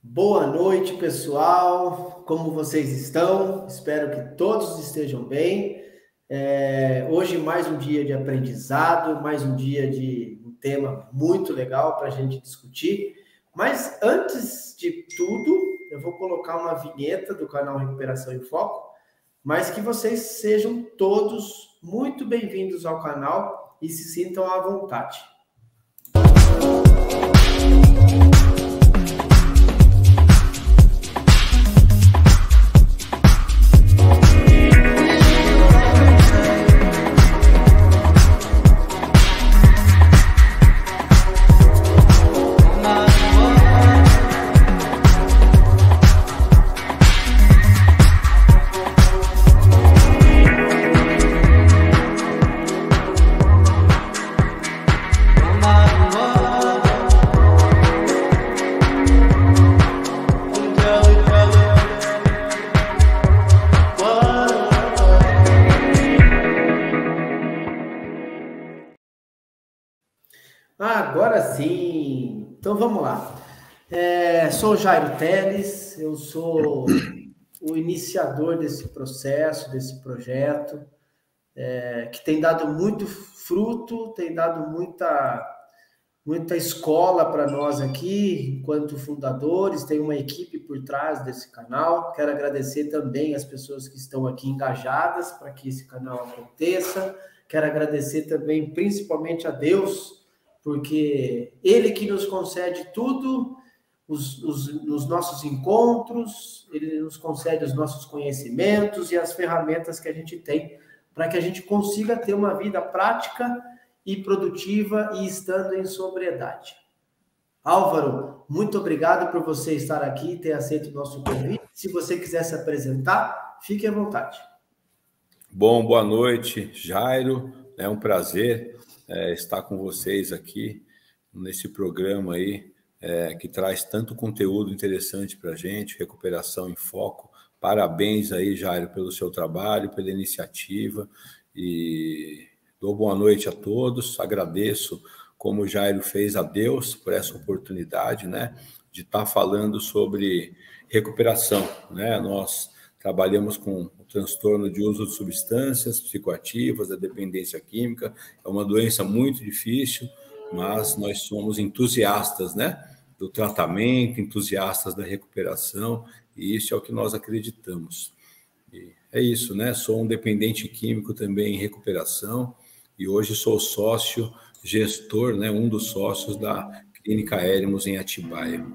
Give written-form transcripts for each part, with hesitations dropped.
Boa noite, pessoal. Como vocês estão? Espero que todos estejam bem. Hoje mais um dia de aprendizado, mais um dia de um tema muito legal para a gente discutir. Mas antes de tudo, eu vou colocar uma vinheta do canal Recuperação em Foco, mas que vocês sejam todos muito bem-vindos ao canal e se sintam à vontade. Agora sim! Então vamos lá. Sou o Jairo Teles, eu sou o iniciador desse processo, desse projeto, que tem dado muito fruto, tem dado muita escola para nós aqui, enquanto fundadores, tem uma equipe por trás desse canal. Quero agradecer também as pessoas que estão aqui engajadas para que esse canal aconteça. Quero agradecer também, principalmente a Deus, porque Ele que nos concede tudo, os nossos encontros, Ele nos concede os nossos conhecimentos e as ferramentas que a gente tem para que a gente consiga ter uma vida prática e produtiva e estando em sobriedade. Álvaro, muito obrigado por você estar aqui e ter aceito o nosso convite. Se você quiser se apresentar, fique à vontade. Bom, boa noite, Jairo. É um prazer estar com vocês aqui nesse programa aí que traz tanto conteúdo interessante para a gente, Recuperação em Foco. Parabéns aí, Jairo, pelo seu trabalho, pela iniciativa e dou boa noite a todos. Agradeço, como o Jairo fez, a Deus por essa oportunidade, né, de estar falando sobre recuperação, né? Nós trabalhamos com o transtorno de uso de substâncias psicoativas, da dependência química. É uma doença muito difícil, mas nós somos entusiastas, né, do tratamento, entusiastas da recuperação, e isso é o que nós acreditamos. E é isso, né? Sou um dependente químico também em recuperação, e hoje sou sócio, gestor, né, um dos sócios da Clínica Éremos em Atibaia.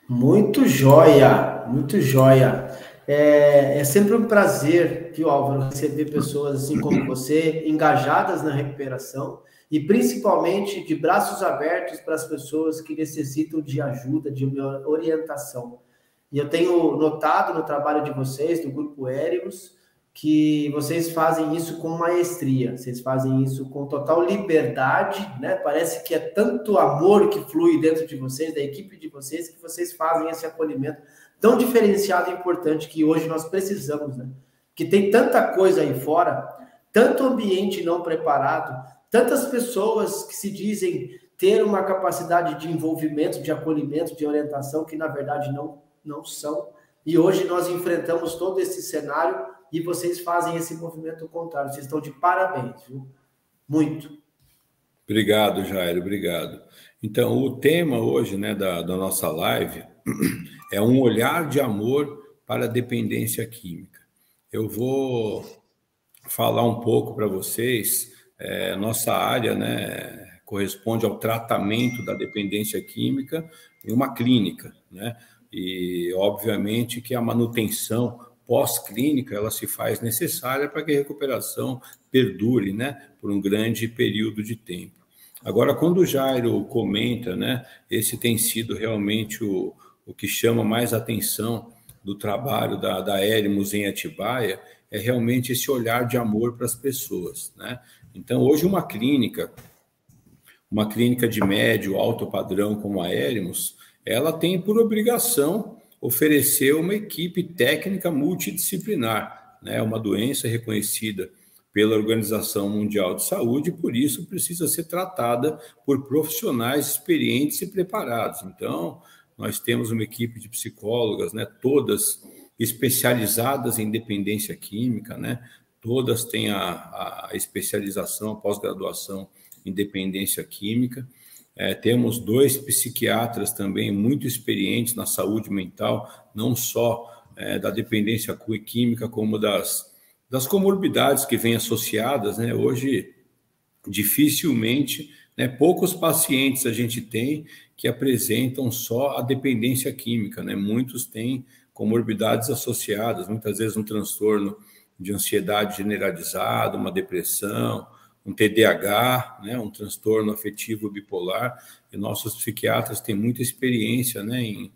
Muito joia, muito joia. É sempre um prazer, viu, Álvaro, receber pessoas assim como você, engajadas na recuperação e principalmente de braços abertos para as pessoas que necessitam de ajuda, de orientação. E eu tenho notado no trabalho de vocês, do Grupo Éremos, que vocês fazem isso com maestria, vocês fazem isso com total liberdade, né? Parece que é tanto amor que flui dentro de vocês, da equipe de vocês, que vocês fazem esse acolhimento tão diferenciado e importante que hoje nós precisamos, né? Que tem tanta coisa aí fora, tanto ambiente não preparado, tantas pessoas que se dizem ter uma capacidade de envolvimento, de acolhimento, de orientação, que na verdade não são. E hoje nós enfrentamos todo esse cenário e vocês fazem esse movimento contrário. Vocês estão de parabéns, viu? Muito. Obrigado, Jairo, obrigado. Então, o tema hoje, né, da nossa live é um olhar de amor para a dependência química. Eu vou falar um pouco para vocês, nossa área, né, corresponde ao tratamento da dependência química em uma clínica, né? E, obviamente, que a manutenção pós-clínica, ela se faz necessária para que a recuperação perdure, né, por um grande período de tempo. Agora, quando o Jairo comenta, né, esse tem sido realmente o que chama mais atenção do trabalho da Éremos em Atibaia, é realmente esse olhar de amor para as pessoas, né? Então, hoje uma clínica de médio, alto padrão como a Éremos, ela tem por obrigação oferecer uma equipe técnica multidisciplinar, né? Uma doença reconhecida pela Organização Mundial de Saúde, por isso precisa ser tratada por profissionais experientes e preparados. Então, nós temos uma equipe de psicólogas, né, todas especializadas em dependência química, né, todas têm a especialização, a pós-graduação em dependência química. Temos 2 psiquiatras também muito experientes na saúde mental, não só da dependência química, como das comorbidades que vêm associadas, né? Hoje, dificilmente, né, poucos pacientes a gente tem que apresentam só a dependência química, né? Muitos têm comorbidades associadas, muitas vezes um transtorno de ansiedade generalizada, uma depressão, um TDAH, né, um transtorno afetivo bipolar, e nossos psiquiatras têm muita experiência, né, em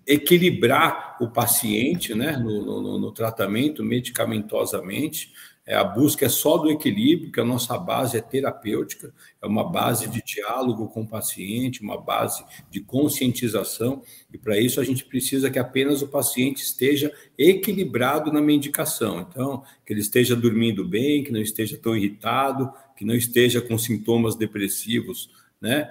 equilibrar o paciente, né, no tratamento medicamentosamente. A busca é só do equilíbrio, que a nossa base é terapêutica, é uma base de diálogo com o paciente, uma base de conscientização, e para isso a gente precisa que apenas o paciente esteja equilibrado na medicação. Então, que ele esteja dormindo bem, que não esteja tão irritado, que não esteja com sintomas depressivos, né,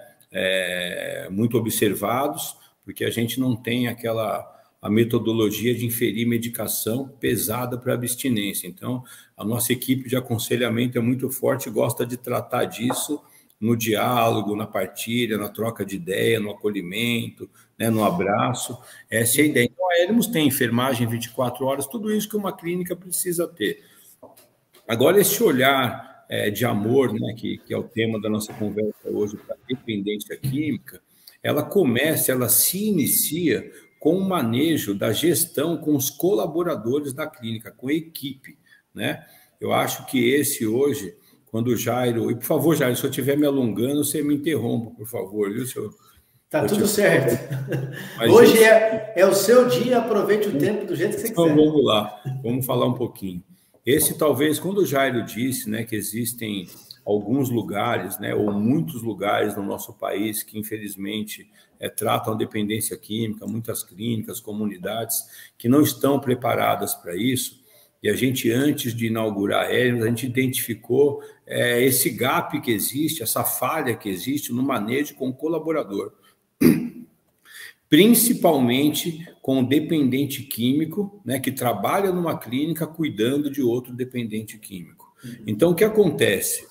muito observados, porque a gente não tem a metodologia de inferir medicação pesada para abstinência. Então, a nossa equipe de aconselhamento é muito forte e gosta de tratar disso no diálogo, na partilha, na troca de ideia, no acolhimento, né, no abraço. Essa é a ideia. Então, a Hermos tem enfermagem 24 horas, tudo isso que uma clínica precisa ter. Agora, esse olhar de amor, né, que é o tema da nossa conversa hoje, para a dependência química, ela se inicia com o manejo da gestão com os colaboradores da clínica, com a equipe, né? Eu acho que esse hoje, quando o Jairo... E, por favor, Jairo, se eu estiver me alongando, você me interrompa, por favor, viu? Tá tudo certo. Hoje é o seu dia, aproveite o tempo do jeito que você quiser. Então, vamos lá, vamos falar um pouquinho. Esse, talvez, quando o Jairo disse, né, que existem alguns lugares, né, ou muitos lugares no nosso país que, infelizmente, tratam a dependência química, muitas clínicas, comunidades que não estão preparadas para isso. E a gente, antes de inaugurar a Hermos, a gente identificou esse gap que existe, essa falha que existe no manejo com o colaborador, principalmente com o dependente químico, né, que trabalha numa clínica cuidando de outro dependente químico. Então, o que acontece?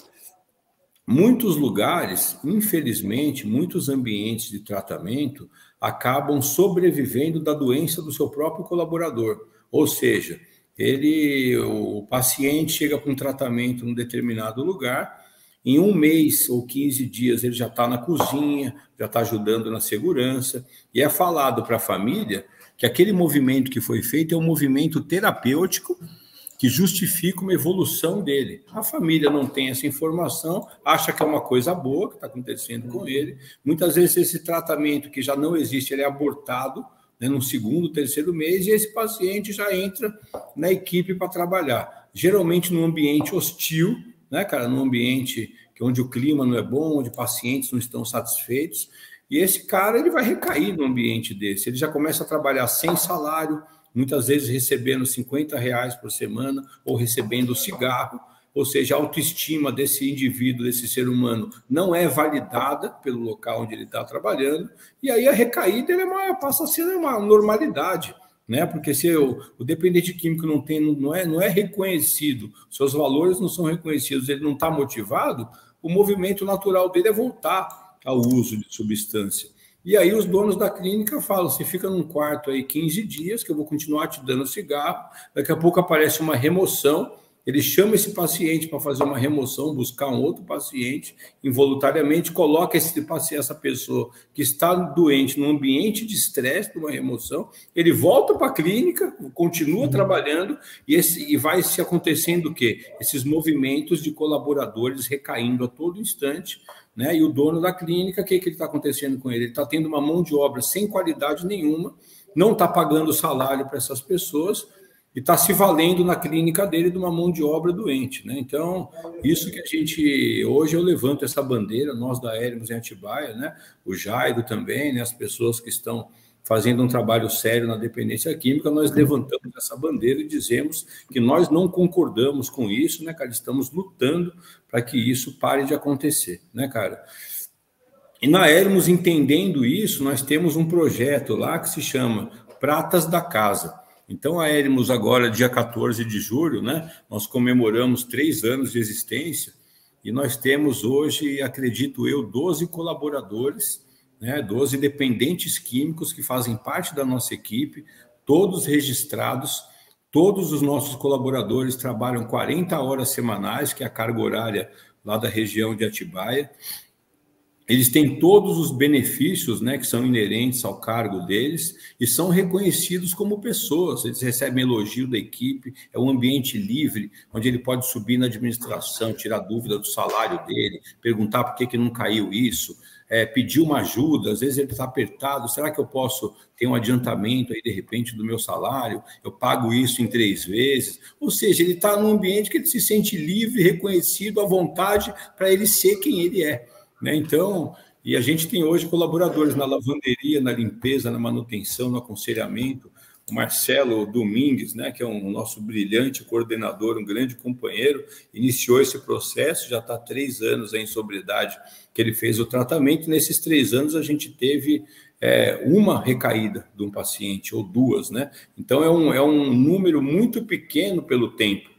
Muitos lugares, infelizmente, muitos ambientes de tratamento acabam sobrevivendo da doença do seu próprio colaborador. Ou seja, o paciente chega com um tratamento em um determinado lugar, em 1 mês ou 15 dias ele já está na cozinha, já está ajudando na segurança, e é falado para a família que aquele movimento que foi feito é um movimento terapêutico que justifica uma evolução dele. A família não tem essa informação, acha que é uma coisa boa que está acontecendo com ele. Muitas vezes esse tratamento que já não existe, ele é abortado, né, no 2º, 3º mês, e esse paciente já entra na equipe para trabalhar. Geralmente num ambiente hostil, né, cara, num ambiente onde o clima não é bom, onde pacientes não estão satisfeitos, e esse cara ele vai recair num ambiente desse. Ele já começa a trabalhar sem salário, muitas vezes recebendo R$50 por semana ou recebendo cigarro, ou seja, a autoestima desse indivíduo, desse ser humano, não é validada pelo local onde ele está trabalhando, e aí a recaída passa a ser uma normalidade, né? Porque se o dependente químico não é reconhecido, seus valores não são reconhecidos, ele não está motivado, o movimento natural dele é voltar ao uso de substância. E aí os donos da clínica falam, você fica num quarto aí 15 dias, que eu vou continuar te dando cigarro, daqui a pouco aparece uma remoção, ele chama esse paciente para fazer uma remoção, buscar um outro paciente, involuntariamente coloca essa pessoa que está doente num ambiente de estresse, de uma remoção, ele volta para a clínica, continua trabalhando, e vai se acontecendo o quê? Esses movimentos de colaboradores recaindo a todo instante, né? E o dono da clínica, o que está acontecendo com ele? Ele está tendo uma mão de obra sem qualidade nenhuma, não está pagando salário para essas pessoas e está se valendo na clínica dele de uma mão de obra doente, né? Então, isso que a gente... Hoje eu levanto essa bandeira, nós da Hermos em Atibaia, né? O Jairo também, né? As pessoas que estão fazendo um trabalho sério na dependência química, nós levantamos essa bandeira e dizemos que nós não concordamos com isso, né, cara? Estamos lutando para que isso pare de acontecer, né, cara? E na Hermos, entendendo isso, nós temos um projeto lá que se chama Pratas da Casa. Então, a Hermos agora, dia 14 de julho, né, nós comemoramos 3 anos de existência e nós temos hoje, acredito eu, 12 colaboradores, né, 12 dependentes químicos que fazem parte da nossa equipe, todos registrados. Todos os nossos colaboradores trabalham 40 horas semanais, que é a carga horária lá da região de Atibaia. Eles têm todos os benefícios, né, que são inerentes ao cargo deles e são reconhecidos como pessoas. Eles recebem elogio da equipe, é um ambiente livre, onde ele pode subir na administração, tirar dúvida do salário dele, perguntar por que não caiu isso, pedir uma ajuda, às vezes ele está apertado, será que eu posso ter um adiantamento aí, de repente, do meu salário? Eu pago isso em 3 vezes. Ou seja, ele está num ambiente que ele se sente livre, reconhecido, à vontade, para ele ser quem ele é. Né? Então, e a gente tem hoje colaboradores na lavanderia, na limpeza, na manutenção, no aconselhamento. O Marcelo Domingues, né, que é um nosso brilhante coordenador, um grande companheiro, iniciou esse processo, já está há 3 anos em sobriedade que ele fez o tratamento. Nesses 3 anos a gente teve uma recaída de um paciente, ou 2, né? Então é um número muito pequeno pelo tempo,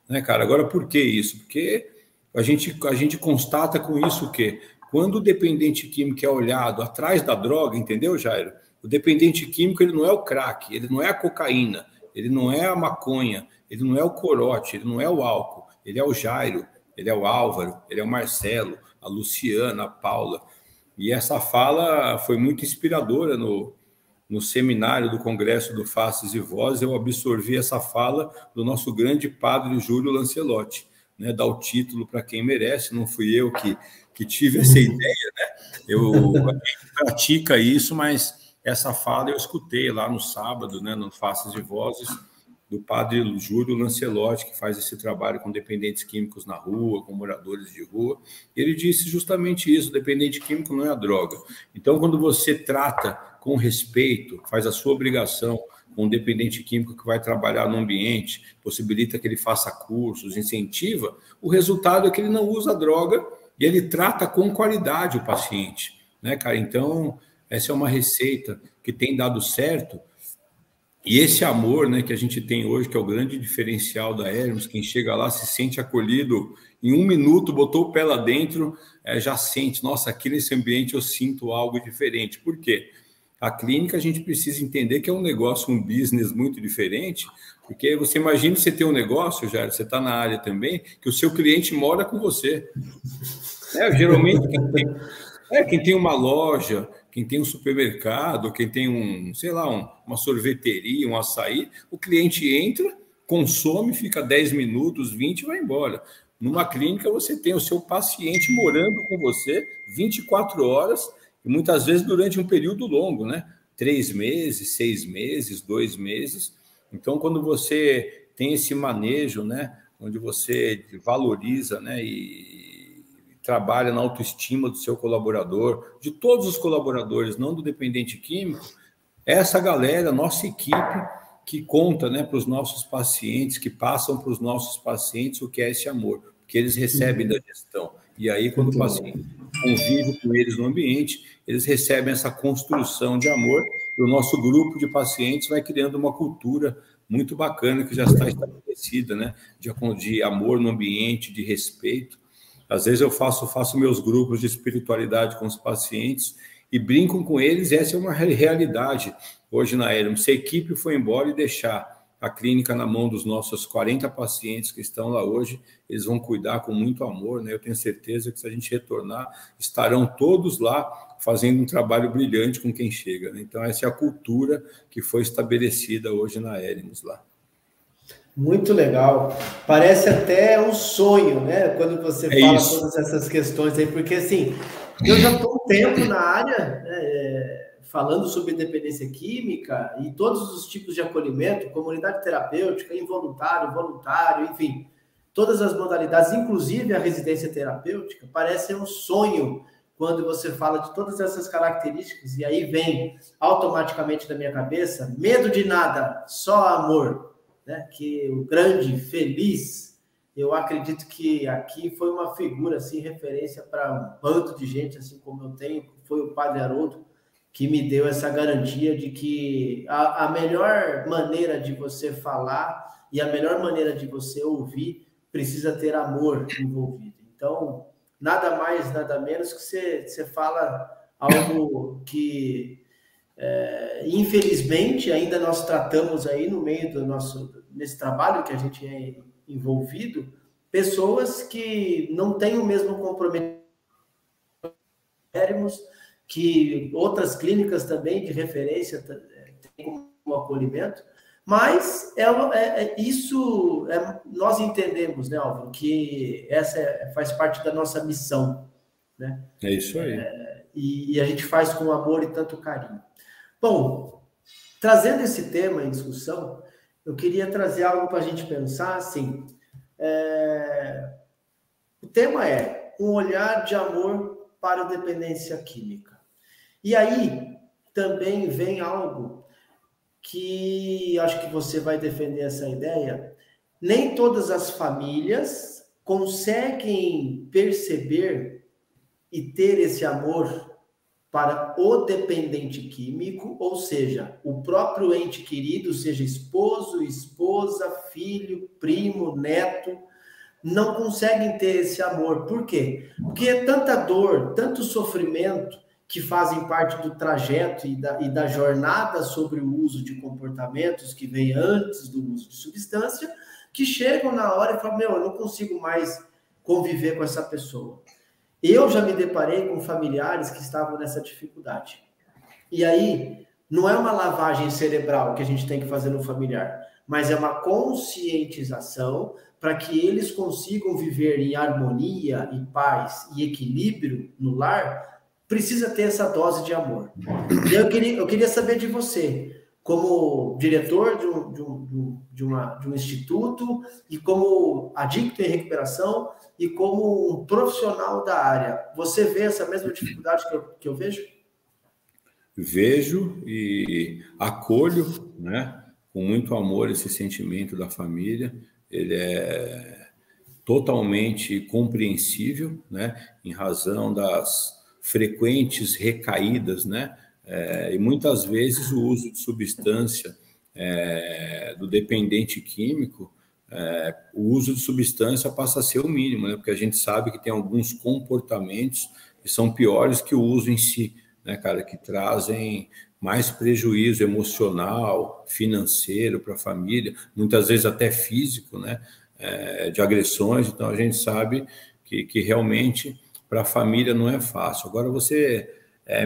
né, cara? Agora, por que isso? Porque a gente constata com isso o quê? Quando o dependente químico é olhado atrás da droga, entendeu, Jairo? O dependente químico, ele não é o crack, ele não é a cocaína, ele não é a maconha, ele não é o corote, ele não é o álcool, ele é o Jairo, ele é o Álvaro, ele é o Marcelo, a Luciana, a Paula. E essa fala foi muito inspiradora no seminário do Congresso do Faces e Vozes. Eu absorvi essa fala do nosso grande padre Júlio Lancelotti, né, dar o título para quem merece, não fui eu que tive essa ideia, né? A gente pratica isso, mas essa fala eu escutei lá no sábado, né, no Faces e Vozes, do padre Júlio Lancelotti, que faz esse trabalho com dependentes químicos na rua, com moradores de rua. Ele disse justamente isso: dependente químico não é a droga. Então, quando você trata com respeito, faz a sua obrigação com um dependente químico que vai trabalhar no ambiente, possibilita que ele faça cursos, incentiva, o resultado é que ele não usa droga e ele trata com qualidade o paciente, né, cara? Então, essa é uma receita que tem dado certo. E esse amor, né, que a gente tem hoje, que é o grande diferencial da Hermos, quem chega lá se sente acolhido em 1 minuto, botou o pé lá dentro, já sente, nossa, aqui nesse ambiente eu sinto algo diferente. Por quê? A clínica, a gente precisa entender que é um negócio, um business muito diferente, porque você imagina você ter um negócio, Jair, você está na área também, que o seu cliente mora com você. Geralmente, quem tem uma loja, quem tem um supermercado, quem tem sei lá, uma sorveteria, um açaí, o cliente entra, consome, fica 10 minutos, 20 e vai embora. Numa clínica, você tem o seu paciente morando com você 24 horas, e muitas vezes durante um período longo, né? 3 meses, 6 meses, 2 meses. Então, quando você tem esse manejo, né, onde você valoriza, né, e trabalha na autoestima do seu colaborador, de todos os colaboradores, não do dependente químico, essa galera, nossa equipe, que conta, né, para os nossos pacientes, que passam para os nossos pacientes o que é esse amor, que eles recebem da gestão. E aí, quando o paciente convive com eles no ambiente, eles recebem essa construção de amor, e o nosso grupo de pacientes vai criando uma cultura muito bacana, que já está estabelecida, né, de amor no ambiente, de respeito. Às vezes eu faço meus grupos de espiritualidade com os pacientes e brinco com eles, essa é uma realidade hoje na Hermos. Se a equipe for embora e deixar a clínica na mão dos nossos 40 pacientes que estão lá hoje, eles vão cuidar com muito amor, né? Eu tenho certeza que se a gente retornar, estarão todos lá fazendo um trabalho brilhante com quem chega, né? Então essa é a cultura que foi estabelecida hoje na Hermos lá. Muito legal. Parece até um sonho, né? Quando você fala isso. Todas essas questões aí, porque assim, eu já estou um tempo na área, falando sobre dependência química e todos os tipos de acolhimento, comunidade terapêutica, involuntário, voluntário, enfim, todas as modalidades, inclusive a residência terapêutica, parece um sonho quando você fala de todas essas características, e aí vem automaticamente da minha cabeça, medo de nada, só amor, né? Que o grande, feliz, eu acredito que aqui foi uma figura, assim, referência para um bando de gente, assim como eu tenho, foi o Padre Haroldo, que me deu essa garantia de que a melhor maneira de você falar e a melhor maneira de você ouvir precisa ter amor envolvido. Então, nada mais, nada menos que você fala algo que, infelizmente, ainda nós tratamos aí no meio do nesse trabalho que a gente é envolvido, pessoas que não têm o mesmo comprometimento que outras clínicas também de referência têm como acolhimento, mas nós entendemos, né, Álvaro, que essa faz parte da nossa missão, né? É isso aí. E a gente faz com amor e tanto carinho. Bom, trazendo esse tema em discussão, eu queria trazer algo para a gente pensar, assim, o tema é um olhar de amor para a dependência química. E aí também vem algo que acho que você vai defender essa ideia. Nem todas as famílias conseguem perceber e ter esse amor para o dependente químico, ou seja, o próprio ente querido, seja esposo, esposa, filho, primo, neto, não conseguem ter esse amor. Por quê? Porque é tanta dor, tanto sofrimento que fazem parte do trajeto e da jornada sobre o uso de comportamentos que vem antes do uso de substância, que chegam na hora e falam, eu não consigo mais conviver com essa pessoa. Eu já me deparei com familiares que estavam nessa dificuldade. E aí, não é uma lavagem cerebral que a gente tem que fazer no familiar, mas é uma conscientização para que eles consigam viver em harmonia, em paz e equilíbrio no lar. Precisa ter essa dose de amor. E eu queria saber de você, como diretor de um instituto e como adicto em recuperação e como um profissional da área, você vê essa mesma dificuldade que eu vejo? Vejo e acolho, né, com muito amor esse sentimento da família. Ele é totalmente compreensível, né, em razão das frequentes recaídas, né, e muitas vezes o uso de substância do dependente químico, o uso de substância passa a ser o mínimo, né, porque a gente sabe que tem alguns comportamentos que são piores que o uso em si, né, cara, que trazem mais prejuízo emocional, financeiro para a família, muitas vezes até físico, né, de agressões. Então a gente sabe que realmente para a família não é fácil. Agora você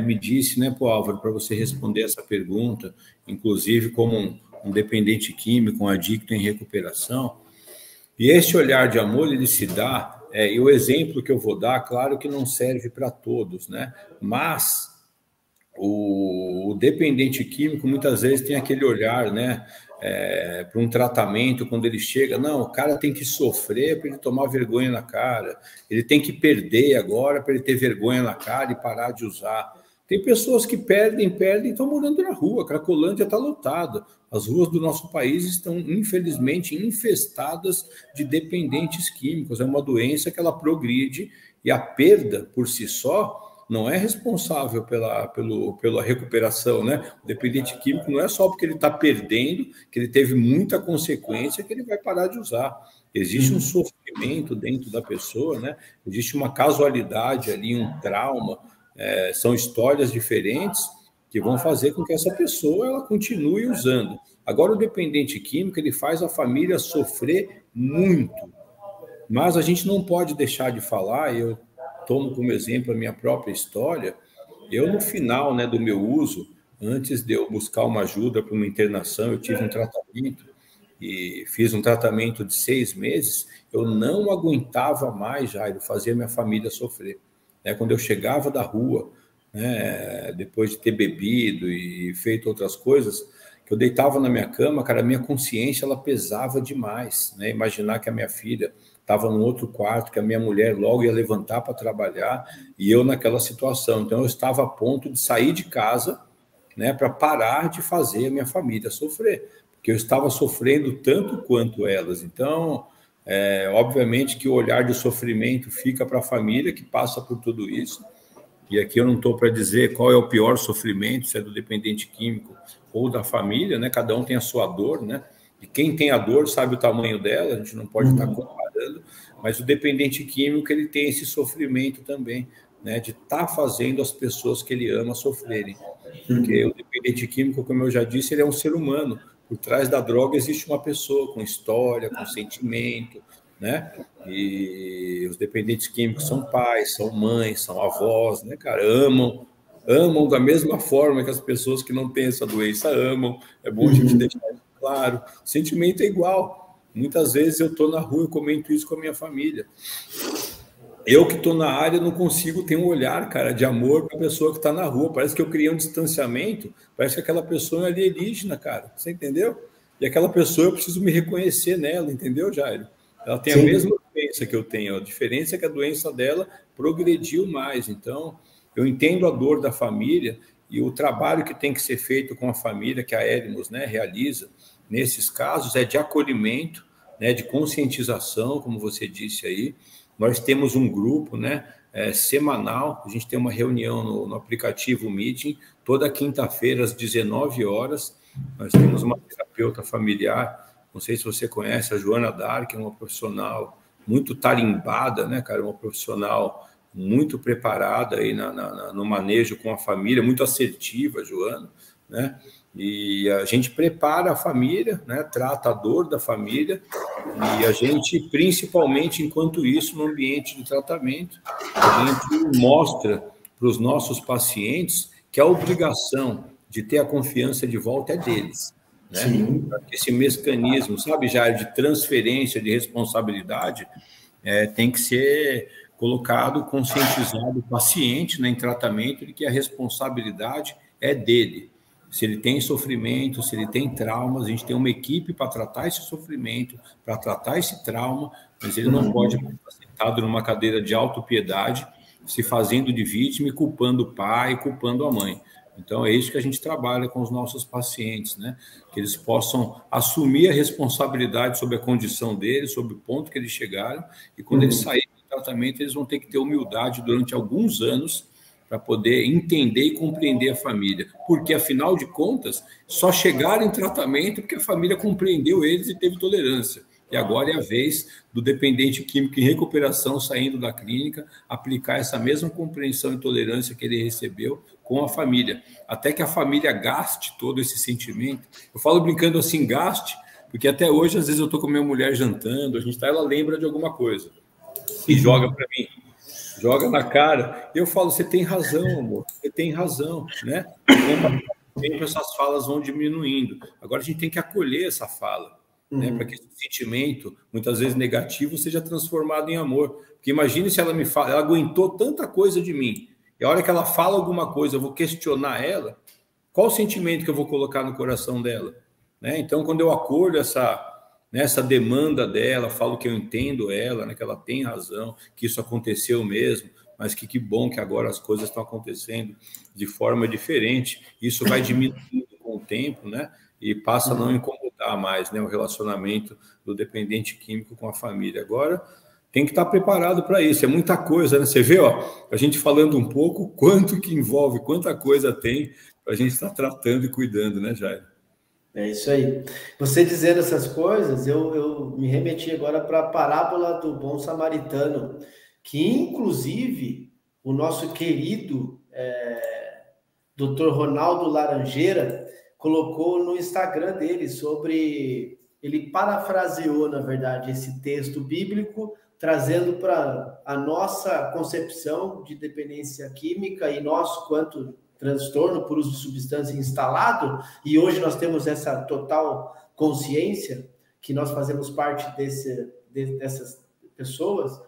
me disse, né, pô, Álvaro, para você responder essa pergunta, inclusive como um dependente químico, um adicto em recuperação, e esse olhar de amor ele se dá, e o exemplo que eu vou dar, claro que não serve para todos, né, mas o dependente químico muitas vezes tem aquele olhar, né, para um tratamento, quando ele chega, não, o cara tem que sofrer para ele tomar vergonha na cara, ele tem que perder agora para ele ter vergonha na cara e parar de usar. Tem pessoas que perdem e estão morando na rua. Cracolândia está lotada. As ruas do nosso país estão, infelizmente, infestadas de dependentes químicos. É uma doença que ela progride e a perda por si só não é responsável pela recuperação, né? O dependente químico não é só porque ele está perdendo, que ele teve muita consequência, que ele vai parar de usar. Existe um sofrimento dentro da pessoa, né? Existe uma casualidade ali, um trauma, são histórias diferentes que vão fazer com que essa pessoa ela continue usando. Agora, o dependente químico, ele faz a família sofrer muito, mas a gente não pode deixar de falar, eu tomo como exemplo a minha própria história. Eu, no final, né, do meu uso, antes de eu buscar uma ajuda para uma internação, eu tive um tratamento e fiz um tratamento de 6 meses, eu não aguentava mais, Jairo, fazer minha família sofrer. Quando eu chegava da rua, né, depois de ter bebido e feito outras coisas, que eu deitava na minha cama, cara, a minha consciência ela pesava demais, né? Imaginar que a minha filha estava no outro quarto, que a minha mulher logo ia levantar para trabalhar e eu naquela situação. Então, eu estava a ponto de sair de casa, né, para parar de fazer a minha família sofrer, porque eu estava sofrendo tanto quanto elas. Então, Obviamente que o olhar de sofrimento fica para a família que passa por tudo isso. E aqui eu não estou para dizer qual é o pior sofrimento, se é do dependente químico ou da família, né? Cada um tem a sua dor, né? E quem tem a dor sabe o tamanho dela, a gente não pode estar comparando, mas o dependente químico, ele tem esse sofrimento também, né? De estar fazendo as pessoas que ele ama sofrerem. Porque o dependente químico, como eu já disse, ele é um ser humano. Por trás da droga existe uma pessoa com história, com sentimento, né? E os dependentes químicos são pais, são mães, são avós, né, cara? Amam da mesma forma que as pessoas que não têm essa doença amam. É bom a gente deixar isso claro. O sentimento é igual. Muitas vezes eu estou na rua, eu comento isso com a minha família. Eu que estou na área não consigo ter um olhar, cara, de amor para a pessoa que está na rua. Parece que eu criei um distanciamento, parece que aquela pessoa é alienígena, cara. Você entendeu? E aquela pessoa eu preciso me reconhecer nela, entendeu, Jairo? Ela tem a mesma doença que eu tenho. A diferença é que a doença dela progrediu mais. Então, eu entendo a dor da família e o trabalho que tem que ser feito com a família, que a Elimos, né, realiza, nesses casos, é de acolhimento, né, de conscientização, como você disse aí. Nós temos um grupo, né, semanal, a gente tem uma reunião no aplicativo Meeting, toda quinta-feira às 19 horas. Nós temos uma terapeuta familiar, não sei se você conhece, a Joana Dark, é uma profissional muito tarimbada, né, cara, uma profissional muito preparada aí no manejo com a família, muito assertiva, Joana, né? E a gente prepara a família, né? Trata a dor da família e a gente, principalmente enquanto isso, no ambiente de tratamento, a gente mostra para os nossos pacientes que a obrigação de ter a confiança de volta é deles, né? Esse mecanismo, sabe, Jair, de transferência de responsabilidade tem que ser colocado, conscientizado o paciente, né, em tratamento de que a responsabilidade é dele. Se ele tem sofrimento, se ele tem traumas, a gente tem uma equipe para tratar esse sofrimento, para tratar esse trauma, mas ele não pode estar sentado numa cadeira de autopiedade, se fazendo de vítima e culpando o pai, culpando a mãe. Então, é isso que a gente trabalha com os nossos pacientes, né? Que eles possam assumir a responsabilidade sobre a condição deles, sobre o ponto que eles chegaram, e quando eles saírem do tratamento, eles vão ter que ter humildade durante alguns anos para poder entender e compreender a família. Porque, afinal de contas, só chegaram em tratamento porque a família compreendeu eles e teve tolerância. E agora é a vez do dependente químico em recuperação, saindo da clínica, aplicar essa mesma compreensão e tolerância que ele recebeu com a família. Até que a família gaste todo esse sentimento. Eu falo brincando assim, gaste, porque até hoje, às vezes, eu estou com minha mulher jantando, ela lembra de alguma coisa e joga para mim. Joga na cara. Eu falo, você tem razão, amor, você tem razão, né? Com o tempo, essas falas vão diminuindo. Agora a gente tem que acolher essa fala, né? Para que esse sentimento, muitas vezes negativo, seja transformado em amor. Porque imagine se ela me fala, ela aguentou tanta coisa de mim, e a hora que ela fala alguma coisa, eu vou questionar ela, qual o sentimento que eu vou colocar no coração dela, né? Então, quando eu acolho nessa demanda dela, falo que eu entendo ela, né, que ela tem razão, que isso aconteceu mesmo, mas que bom que agora as coisas estão acontecendo de forma diferente. Isso vai diminuindo com o tempo, né? E passa a não incomodar mais, né, o relacionamento do dependente químico com a família. Agora, tem que estar preparado para isso. É muita coisa, né? Você vê, ó, a gente falando um pouco, quanto que envolve, quanta coisa tem para a gente estar tratando e cuidando, né, Jair? É isso aí. Você dizendo essas coisas, eu me remeti agora para a parábola do bom samaritano, que inclusive o nosso querido Dr. Ronaldo Laranjeira colocou no Instagram dele sobre... Ele parafraseou, na verdade, esse texto bíblico, trazendo para a nossa concepção de dependência química e nosso quanto transtorno por uso de substância instalado, e hoje nós temos essa total consciência que nós fazemos parte dessas pessoas,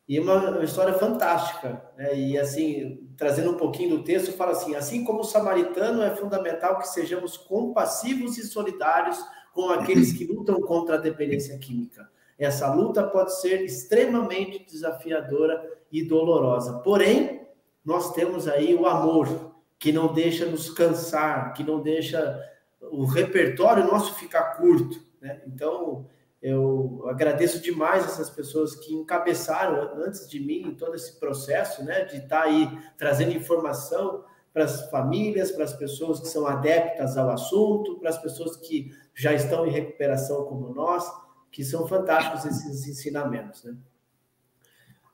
e uma história fantástica, né? E assim, trazendo um pouquinho do texto, fala assim como o samaritano é fundamental que sejamos compassivos e solidários com aqueles que lutam contra a dependência química. Essa luta pode ser extremamente desafiadora e dolorosa, porém, nós temos aí o amor, que não deixa nos cansar, que não deixa o repertório nosso ficar curto, né? Então, Eu agradeço demais essas pessoas que encabeçaram antes de mim todo esse processo, né, de estar aí trazendo informação para as famílias, para as pessoas que são adeptas ao assunto, para as pessoas que já estão em recuperação como nós, que são fantásticos esses ensinamentos, né?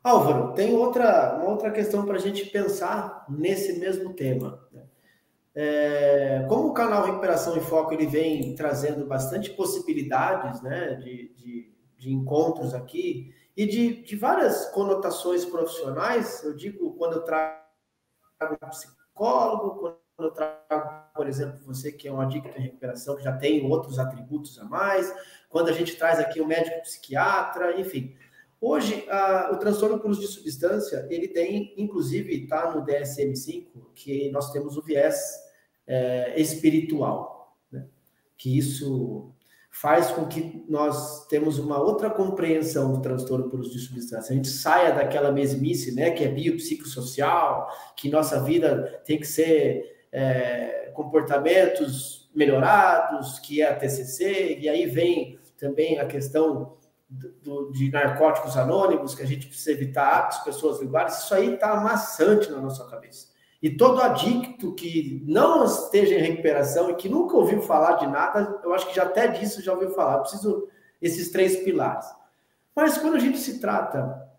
Álvaro, tem uma outra questão para a gente pensar nesse mesmo tema, né? Como o canal Recuperação em Foco ele vem trazendo bastante possibilidades, né, de encontros aqui e de várias conotações profissionais, eu digo quando eu trago um psicólogo, quando eu trago, por exemplo, você que é um adicto em recuperação, que já tem outros atributos a mais, quando a gente traz aqui o médico psiquiatra, enfim. Hoje, o transtorno por uso de substância, ele tem, inclusive, está no DSM-5, que nós temos o viés espiritual, né? Que isso faz com que nós temos uma outra compreensão do transtorno por uso de substância. A gente saia daquela mesmice, né, que é biopsicossocial, que nossa vida tem que ser comportamentos melhorados, que é a TCC, e aí vem também a questão de narcóticos anônimos, que a gente precisa evitar hábitos, pessoas ligares. Isso aí está amassante na nossa cabeça. E todo adicto que não esteja em recuperação e que nunca ouviu falar de nada, eu acho que já até disso já ouviu falar. Eu preciso esses 3 pilares. Mas quando a gente se trata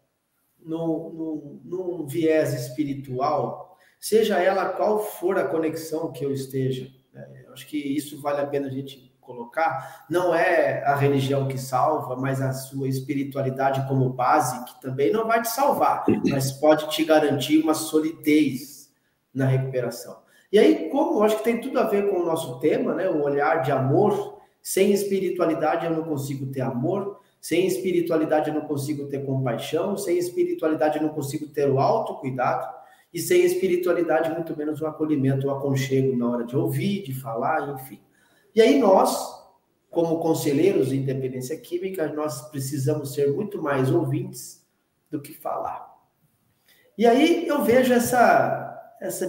num viés espiritual, seja ela qual for a conexão que eu esteja, né? Eu acho que isso vale a pena a gente colocar. Não é a religião que salva, mas a sua espiritualidade como base, que também não vai te salvar, mas pode te garantir uma solidez na recuperação. E aí, como eu acho que tem tudo a ver com o nosso tema, né? O olhar de amor. Sem espiritualidade eu não consigo ter amor, sem espiritualidade eu não consigo ter compaixão, sem espiritualidade eu não consigo ter o autocuidado, e sem espiritualidade muito menos o acolhimento, o aconchego na hora de ouvir, de falar, enfim. E aí nós, como conselheiros de independência química, nós precisamos ser muito mais ouvintes do que falar. E aí eu vejo essa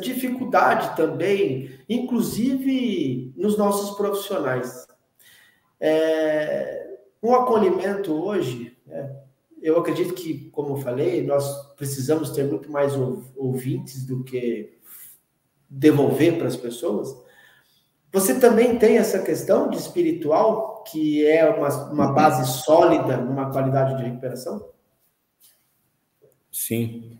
dificuldade também, inclusive nos nossos profissionais. Um acolhimento hoje, eu acredito que, como eu falei, nós precisamos ter muito mais ouvintes do que devolver para as pessoas. Você também tem essa questão de espiritual, que é uma base sólida numa qualidade de recuperação? Sim,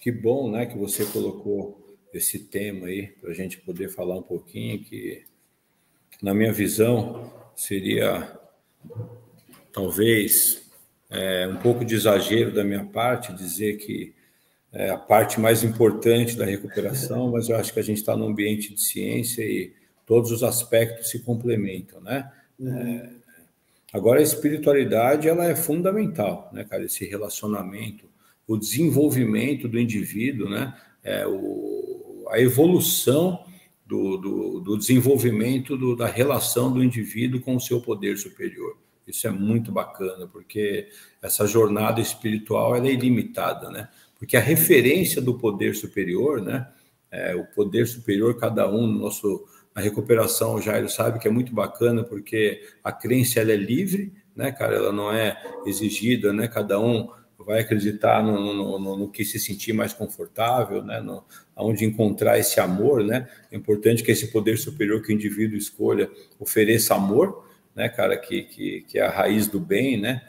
que bom, né, que você colocou esse tema aí para a gente poder falar um pouquinho, que na minha visão seria talvez um pouco de exagero da minha parte dizer que é a parte mais importante da recuperação, mas eu acho que a gente está num ambiente de ciência e todos os aspectos se complementam, né? Agora, a espiritualidade, ela é fundamental, né, cara? Esse relacionamento, o desenvolvimento do indivíduo, né? A evolução do desenvolvimento da relação do indivíduo com o seu poder superior. Isso é muito bacana, porque essa jornada espiritual ela é ilimitada, né? Porque a referência do poder superior, né? O poder superior, cada um, na recuperação, o Jairo sabe que é muito bacana, porque a crença ela é livre, né, cara? Ela não é exigida, né? Cada um vai acreditar no que se sentir mais confortável, né? Onde encontrar esse amor, né? É importante que esse poder superior que o indivíduo escolha ofereça amor, né, cara? Que é a raiz do bem, né?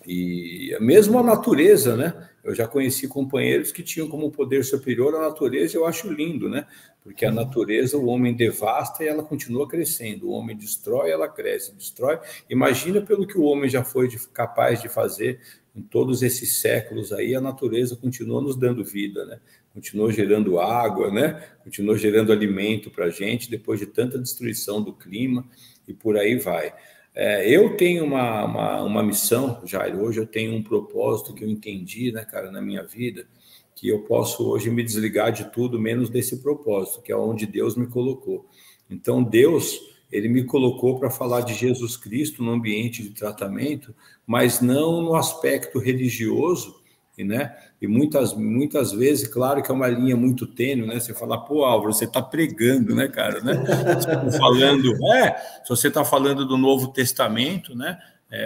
E mesmo a natureza, né? Eu já conheci companheiros que tinham como poder superior a natureza, e eu acho lindo, né? Porque a natureza, o homem devasta e ela continua crescendo. O homem destrói, ela cresce, destrói. Imagina pelo que o homem já foi capaz de fazer em todos esses séculos aí, a natureza continua nos dando vida, né? Continuou gerando água, né? Continuou gerando alimento para a gente, depois de tanta destruição do clima, e por aí vai. Eu tenho uma missão, Jairo, hoje eu tenho um propósito que eu entendi, né, cara, na minha vida, que eu posso hoje me desligar de tudo menos desse propósito, que é onde Deus me colocou. Então, Deus, ele me colocou para falar de Jesus Cristo no ambiente de tratamento, mas não no aspecto religioso, né? E muitas vezes, claro que é uma linha muito tênue, né? Você fala, pô, Álvaro, você está pregando, né, cara? Né? Se você está falando do Novo Testamento, né?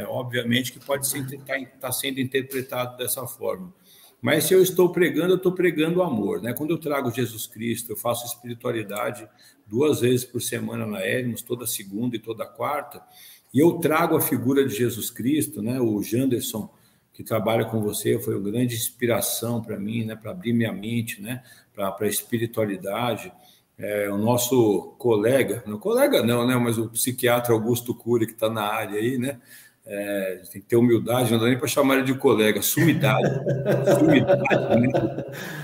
obviamente que pode estar sendo interpretado dessa forma. Mas se eu estou pregando, eu estou pregando o amor, né? Quando eu trago Jesus Cristo, eu faço espiritualidade 2 vezes por semana na Hermos, toda segunda e toda quarta, e eu trago a figura de Jesus Cristo, né? O Janderson, que trabalha com você, foi uma grande inspiração para mim, né? Para abrir minha mente, né? Para a espiritualidade. O nosso colega não, né? Mas o psiquiatra Augusto Cury, que está na área aí, né? Tem que ter humildade, não dá nem para chamar ele de colega, sumidade, né?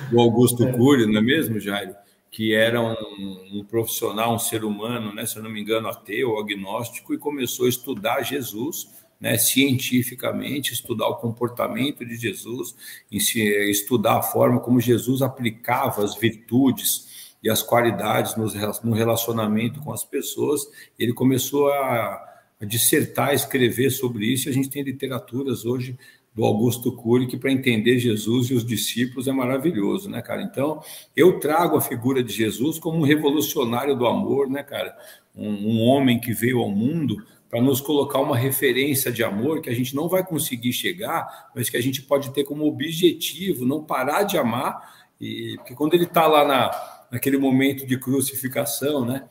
Do Augusto Cury, não é mesmo, Jairo? Que era um profissional, um ser humano, né? Se eu não me engano, ateu, agnóstico, e começou a estudar Jesus, né? Cientificamente, estudar o comportamento de Jesus, estudar a forma como Jesus aplicava as virtudes e as qualidades no relacionamento com as pessoas. Ele começou a dissertar, a escrever sobre isso, e a gente tem literaturas hoje do Augusto Cury, que para entender Jesus e os discípulos é maravilhoso, né, cara? Então, eu trago a figura de Jesus como um revolucionário do amor, né, cara? Um homem que veio ao mundo para nos colocar uma referência de amor que a gente não vai conseguir chegar, mas que a gente pode ter como objetivo não parar de amar, porque quando ele está lá naquele momento de crucificação, né,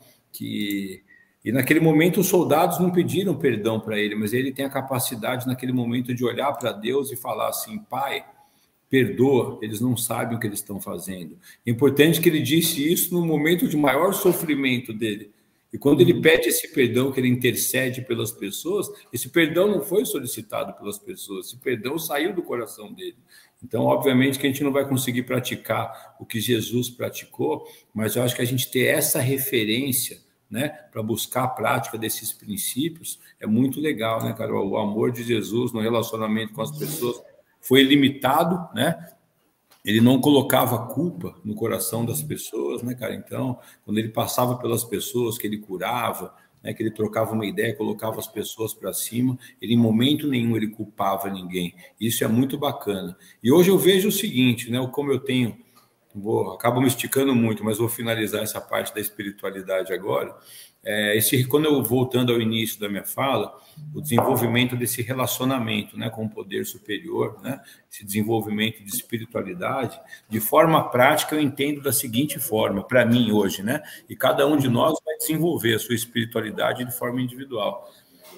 e naquele momento os soldados não pediram perdão para ele, mas ele tem a capacidade naquele momento de olhar para Deus e falar assim: Pai, perdoa, eles não sabem o que eles estão fazendo. É importante que ele disse isso no momento de maior sofrimento dele. E quando ele pede esse perdão, que ele intercede pelas pessoas, esse perdão não foi solicitado pelas pessoas, esse perdão saiu do coração dele. Então, obviamente que a gente não vai conseguir praticar o que Jesus praticou, mas eu acho que a gente ter essa referência, né, para buscar a prática desses princípios, é muito legal, né, cara? O amor de Jesus no relacionamento com as pessoas foi ilimitado, né? Ele não colocava culpa no coração das pessoas, né, cara? Então, quando ele passava pelas pessoas, que ele curava, né, que ele trocava uma ideia, colocava as pessoas para cima, ele em momento nenhum ele culpava ninguém. Isso é muito bacana. E hoje eu vejo o seguinte, né, como eu tenho acabo me esticando muito, mas vou finalizar essa parte da espiritualidade agora. Quando eu voltando ao início da minha fala, o desenvolvimento desse relacionamento, né, com o poder superior, né, esse desenvolvimento de espiritualidade, de forma prática eu entendo da seguinte forma, para mim hoje, né, e cada um de nós vai desenvolver a sua espiritualidade de forma individual.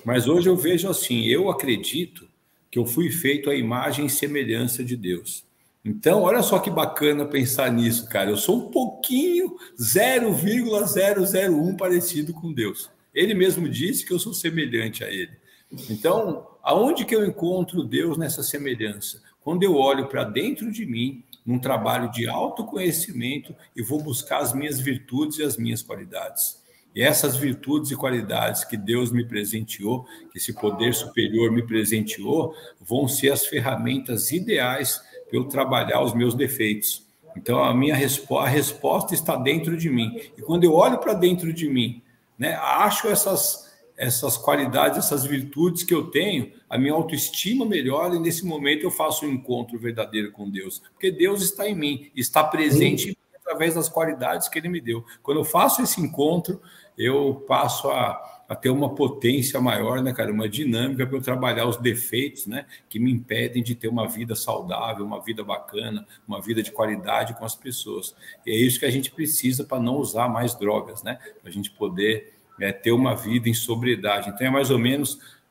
Mas hoje eu vejo assim, eu acredito que eu fui feito à imagem e semelhança de Deus. Então, olha só que bacana pensar nisso, cara. Eu sou um pouquinho 0,001 parecido com Deus. Ele mesmo disse que eu sou semelhante a ele. Então, aonde que eu encontro Deus nessa semelhança? Quando eu olho para dentro de mim, num trabalho de autoconhecimento, e vou buscar as minhas virtudes e as minhas qualidades. E essas virtudes e qualidades que Deus me presenteou, que esse poder superior me presenteou, vão ser as ferramentas ideais para eu trabalhar os meus defeitos. Então, a resposta está dentro de mim. E quando eu olho para dentro de mim, né, acho essas qualidades, essas virtudes que eu tenho, a minha autoestima melhora, e nesse momento eu faço um encontro verdadeiro com Deus. Porque Deus está em mim, está presente em mim através das qualidades que Ele me deu. Quando eu faço esse encontro, eu passo a ter uma potência maior, né, cara? Uma dinâmica para eu trabalhar os defeitos, né, que me impedem de ter uma vida saudável, uma vida bacana, uma vida de qualidade com as pessoas. E é isso que a gente precisa para não usar mais drogas, né? Para a gente poder ter uma vida em sobriedade. Então,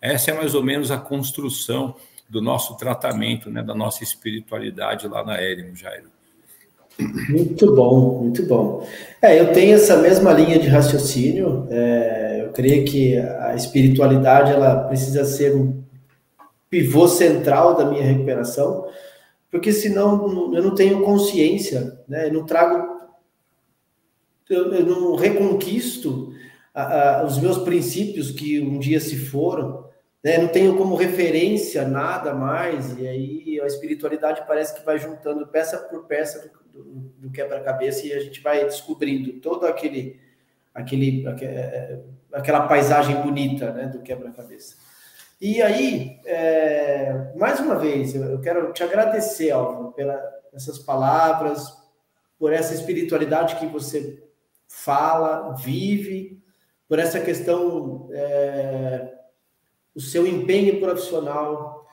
essa é mais ou menos a construção do nosso tratamento, né, da nossa espiritualidade lá na Eremo, Jairo. Muito bom, muito bom. Eu tenho essa mesma linha de raciocínio. Eu creio que a espiritualidade ela precisa ser um pivô central da minha recuperação, porque senão eu não tenho consciência, né? Eu não reconquisto os meus princípios que um dia se foram, né? Não tenho como referência nada mais, e aí a espiritualidade parece que vai juntando peça por peça do quebra-cabeça, e a gente vai descobrindo todo aquela paisagem bonita, né, do quebra-cabeça. E aí, mais uma vez, eu quero te agradecer, Álvaro, essas palavras, por essa espiritualidade que você fala, vive, por essa questão o seu empenho profissional,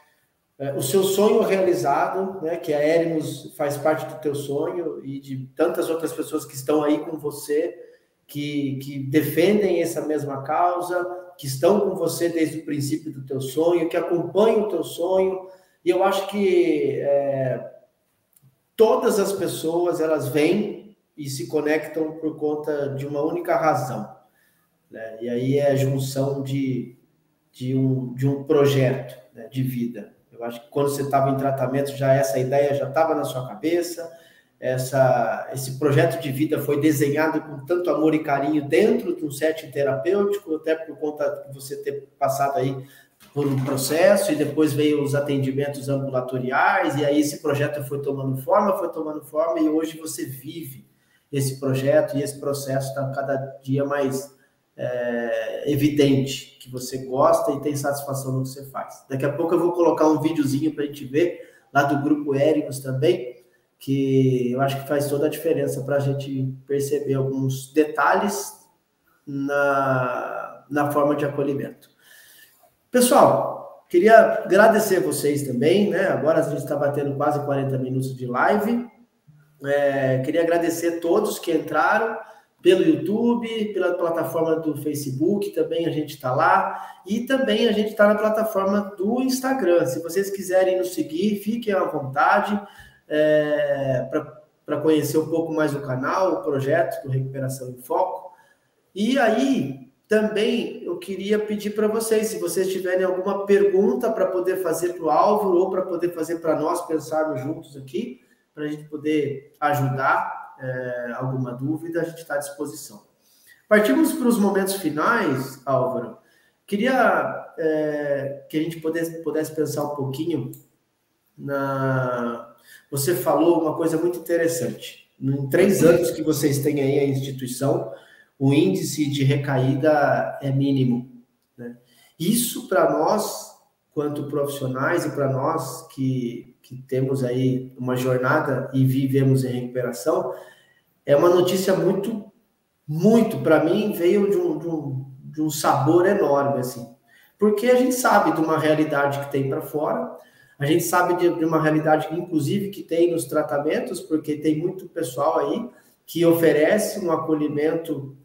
o seu sonho realizado, né, que a Erimos faz parte do teu sonho e de tantas outras pessoas que estão aí com você, que defendem essa mesma causa, que estão com você desde o princípio do teu sonho, que acompanham o teu sonho. E eu acho que todas as pessoas, elas vêm e se conectam por conta de uma única razão, né? E aí é a junção de um projeto, né, de vida. Eu acho que quando você estava em tratamento, já essa ideia já estava na sua cabeça, esse projeto de vida foi desenhado com tanto amor e carinho dentro de um setting terapêutico, até por conta de você ter passado aí por um processo, e depois veio os atendimentos ambulatoriais, e aí esse projeto foi tomando forma, e hoje você vive esse projeto, e esse processo está cada dia mais evidente, que você gosta e tem satisfação no que você faz. Daqui a pouco eu vou colocar um videozinho para a gente ver, lá do Grupo Erimos também, que eu acho que faz toda a diferença para a gente perceber alguns detalhes na forma de acolhimento. Pessoal, queria agradecer vocês também, né? Agora a gente está batendo quase 40 minutos de live. Queria agradecer a todos que entraram pelo YouTube, pela plataforma do Facebook, também a gente está lá, e também a gente está na plataforma do Instagram. Se vocês quiserem nos seguir, fiquem à vontade, para conhecer um pouco mais o canal, o projeto do Recuperação em Foco. E aí, também eu queria pedir para vocês, se vocês tiverem alguma pergunta para poder fazer para o Álvaro, ou para poder fazer para nós pensarmos juntos aqui, para a gente poder ajudar, alguma dúvida, a gente está à disposição. Partimos para os momentos finais, Álvaro. Queria que a gente pudesse pensar um pouquinho Você falou uma coisa muito interessante. Em 3 anos que vocês têm aí a instituição, o índice de recaída é mínimo, né? Isso, para nós, quanto profissionais, e para nós que temos aí uma jornada e vivemos em recuperação, é uma notícia muito, muito, para mim, veio de um sabor enorme, assim. Porque a gente sabe de uma realidade que tem para fora, a gente sabe de uma realidade, inclusive, que tem nos tratamentos, porque tem muito pessoal aí que oferece um acolhimento,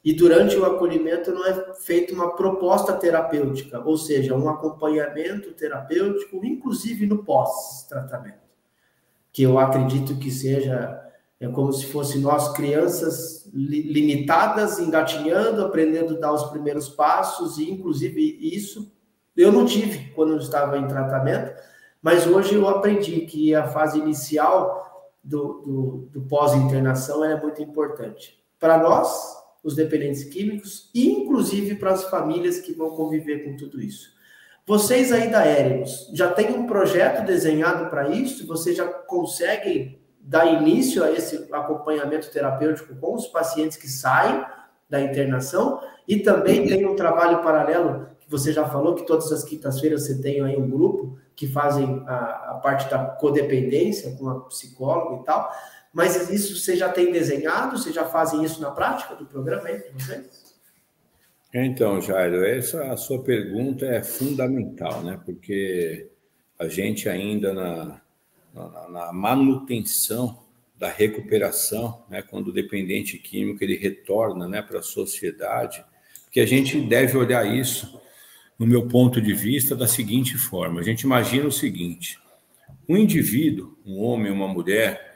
e durante o acolhimento não é feita uma proposta terapêutica, ou seja, um acompanhamento terapêutico, inclusive no pós-tratamento, que eu acredito que seja como se fosse nós, crianças limitadas, engatinhando, aprendendo a dar os primeiros passos, e inclusive isso eu não tive quando eu estava em tratamento, mas hoje eu aprendi que a fase inicial do pós-internação é muito importante para nós, os dependentes químicos, e inclusive para as famílias que vão conviver com tudo isso. Vocês aí da Erimos já têm um projeto desenhado para isso? Vocês já conseguem dar início a esse acompanhamento terapêutico com os pacientes que saem da internação? E também tem um trabalho paralelo, que você já falou, que todas as quintas-feiras você tem aí um grupo que fazem a parte da codependência com a psicóloga e tal. Mas isso você já tem desenhado? Vocês já fazem isso na prática do programa aí para vocês? Então, Jairo, essa sua pergunta é fundamental, né? Porque a gente ainda na manutenção da recuperação, né? Quando o dependente químico ele retorna, né, para a sociedade, que a gente deve olhar isso, no meu ponto de vista, da seguinte forma. A gente imagina o seguinte: um indivíduo, um homem, uma mulher,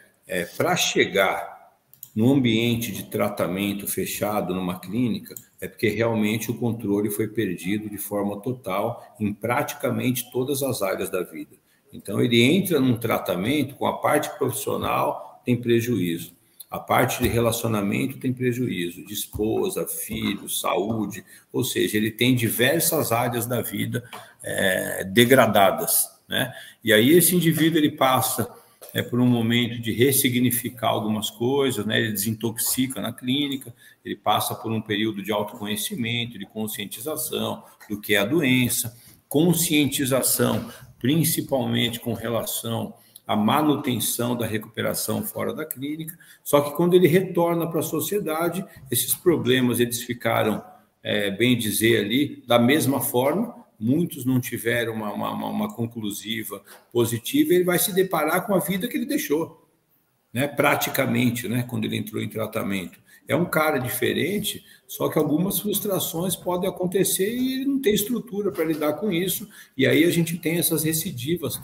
para chegar no ambiente de tratamento fechado numa clínica, é porque realmente o controle foi perdido de forma total em praticamente todas as áreas da vida. Então, ele entra num tratamento com a parte profissional, tem prejuízo. A parte de relacionamento tem prejuízo, de esposa, filhos, saúde, ou seja, ele tem diversas áreas da vida degradadas, né? E aí esse indivíduo ele passa por um momento de ressignificar algumas coisas, né? Ele desintoxica na clínica, ele passa por um período de autoconhecimento, de conscientização do que é a doença, conscientização principalmente com relação à manutenção da recuperação fora da clínica, só que quando ele retorna para a sociedade, esses problemas eles ficaram bem dizer ali, da mesma forma, muitos não tiveram uma conclusiva positiva, ele vai se deparar com a vida que ele deixou, né? Praticamente, né? Quando ele entrou em tratamento. É um cara diferente, só que algumas frustrações podem acontecer e ele não tem estrutura para lidar com isso, e aí a gente tem essas recidivas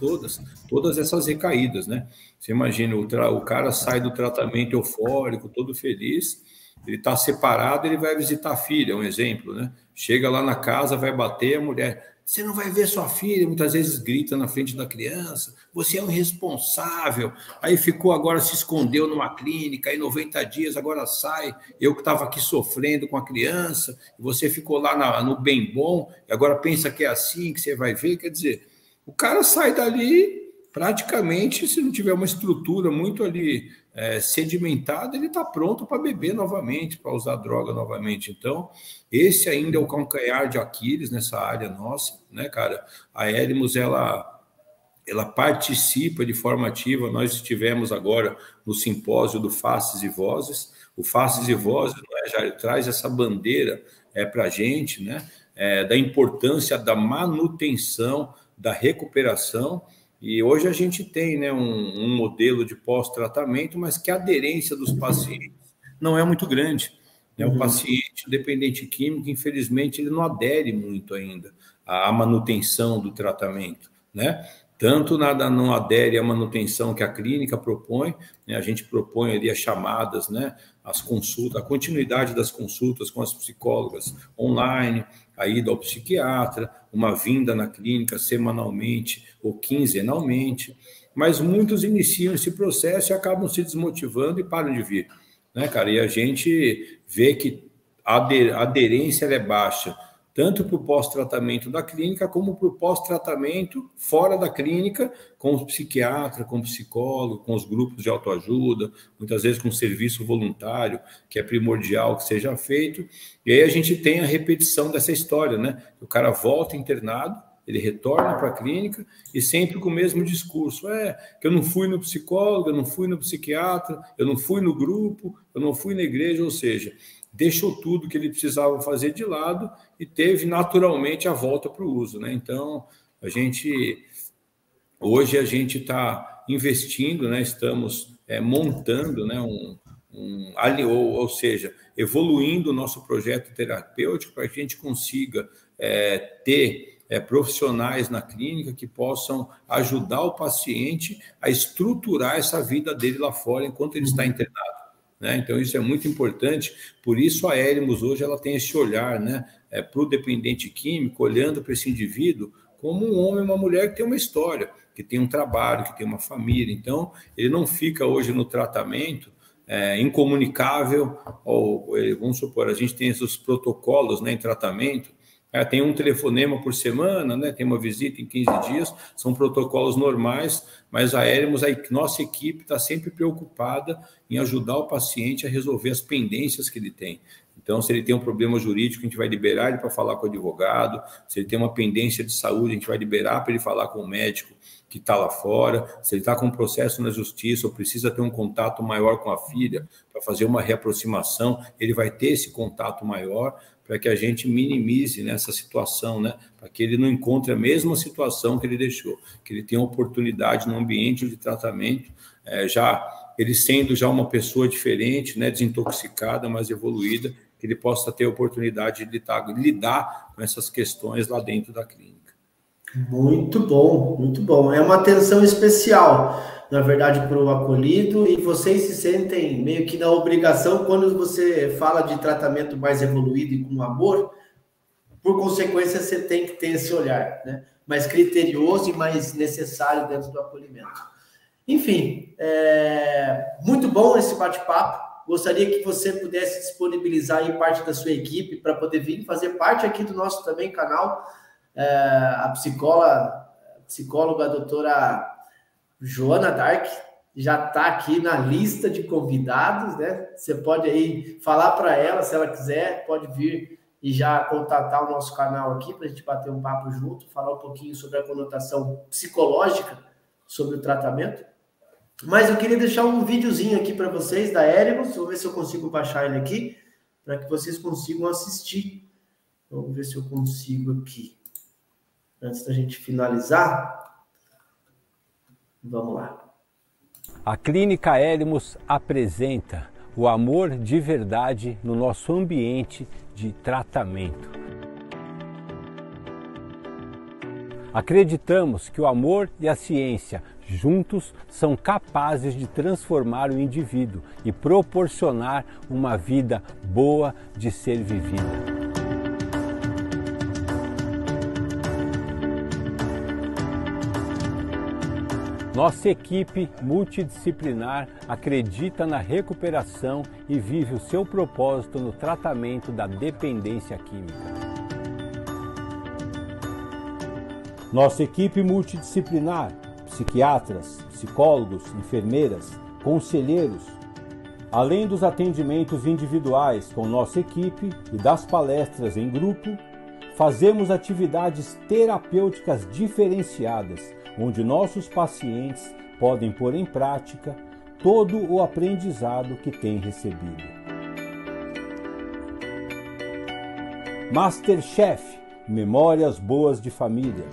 todas essas recaídas, né? Você imagina, o cara sai do tratamento eufórico, todo feliz, ele está separado, ele vai visitar a filha, um exemplo, né? Chega lá na casa, vai bater, a mulher... Você não vai ver sua filha, muitas vezes grita na frente da criança, você é um irresponsável, aí ficou agora, se escondeu numa clínica, aí 90 dias, agora sai, eu que estava aqui sofrendo com a criança, você ficou lá no bem bom, e agora pensa que é assim, que você vai ver, quer dizer, o cara sai dali, praticamente, se não tiver uma estrutura muito ali sedimentada, ele está pronto para beber novamente, para usar droga novamente. Então, esse ainda é o calcanhar de Aquiles nessa área nossa, né, cara? A Erimos, ela participa de forma ativa. Nós estivemos agora no simpósio do Faces e Vozes. O Faces e Vozes, né, já traz essa bandeira para a gente, né, da importância da manutenção, da recuperação. E hoje a gente tem, né, um modelo de pós-tratamento, mas que a aderência dos pacientes não é muito grande. Né? O paciente dependente químico, infelizmente, ele não adere muito ainda à manutenção do tratamento, né? Tanto não adere à manutenção que a clínica propõe, né? A gente propõe ali as chamadas, né? As consultas, a continuidade das consultas com as psicólogas online, a ida ao psiquiatra, uma vinda na clínica semanalmente ou quinzenalmente, mas muitos iniciam esse processo e acabam se desmotivando e param de vir, né, cara? E a gente vê que a aderência é baixa, tanto para o pós-tratamento da clínica, como para o pós-tratamento fora da clínica, com o psiquiatra, com o psicólogo, com os grupos de autoajuda, muitas vezes com o serviço voluntário, que é primordial que seja feito. E aí a gente tem a repetição dessa história, né? O cara volta internado, ele retorna para a clínica e sempre com o mesmo discurso. Que eu não fui no psicólogo, eu não fui no psiquiatra, eu não fui no grupo, eu não fui na igreja, ou seja, deixou tudo que ele precisava fazer de lado e teve naturalmente a volta para o uso, né? Então, hoje a gente está investindo, né? Estamos montando, né? Ou seja, evoluindo o nosso projeto terapêutico para que a gente consiga ter profissionais na clínica que possam ajudar o paciente a estruturar essa vida dele lá fora enquanto ele está internado, né? Então, isso é muito importante. Por isso, a Erimos hoje ela tem esse olhar, né, para o dependente químico, olhando para esse indivíduo como um homem e uma mulher que tem uma história, que tem um trabalho, que tem uma família. Então, ele não fica hoje no tratamento incomunicável, ou vamos supor, a gente tem esses protocolos, né, em tratamento, tem um telefonema por semana, né? Tem uma visita em 15 dias, são protocolos normais, mas a Erimos, a nossa equipe está sempre preocupada em ajudar o paciente a resolver as pendências que ele tem. Então, se ele tem um problema jurídico, a gente vai liberar ele para falar com o advogado. Se ele tem uma pendência de saúde, a gente vai liberar para ele falar com o médico que está lá fora. Se ele está com um processo na justiça ou precisa ter um contato maior com a filha para fazer uma reaproximação, ele vai ter esse contato maior para que a gente minimize nessa situação, né? Para que ele não encontre a mesma situação que ele deixou, que ele tenha oportunidade no ambiente de tratamento, ele sendo já uma pessoa diferente, né? Desintoxicada, mais evoluída, que ele possa ter a oportunidade de lidar com essas questões lá dentro da clínica. Muito bom, muito bom. É uma atenção especial, na verdade, para o acolhido, e vocês se sentem meio que na obrigação quando você fala de tratamento mais evoluído e com amor, por consequência, você tem que ter esse olhar, né? Mais criterioso e mais necessário dentro do acolhimento. Enfim, muito bom esse bate-papo. Gostaria que você pudesse disponibilizar aí parte da sua equipe para poder vir fazer parte aqui do nosso também canal. A psicóloga, a doutora Joana Dark, já está aqui na lista de convidados, né? Você pode aí falar para ela, se ela quiser, pode vir e já contatar o nosso canal aqui para a gente bater um papo junto, falar um pouquinho sobre a conotação psicológica sobre o tratamento. Mas eu queria deixar um videozinho aqui para vocês da Erimos, vou ver se eu consigo baixar ele aqui, para que vocês consigam assistir Vamos ver se eu consigo aqui. Antes da gente finalizar, vamos lá. A Clínica Eremos apresenta o amor de verdade no nosso ambiente de tratamento. Acreditamos que o amor e a ciência juntos são capazes de transformar o indivíduo e proporcionar uma vida boa de ser vivida. Nossa equipe multidisciplinar acredita na recuperação e vive o seu propósito no tratamento da dependência química. Nossa equipe multidisciplinar, psiquiatras, psicólogos, enfermeiras, conselheiros, além dos atendimentos individuais com nossa equipe e das palestras em grupo, fazemos atividades terapêuticas diferenciadas, onde nossos pacientes podem pôr em prática todo o aprendizado que têm recebido. Masterchef, Memórias Boas de Família.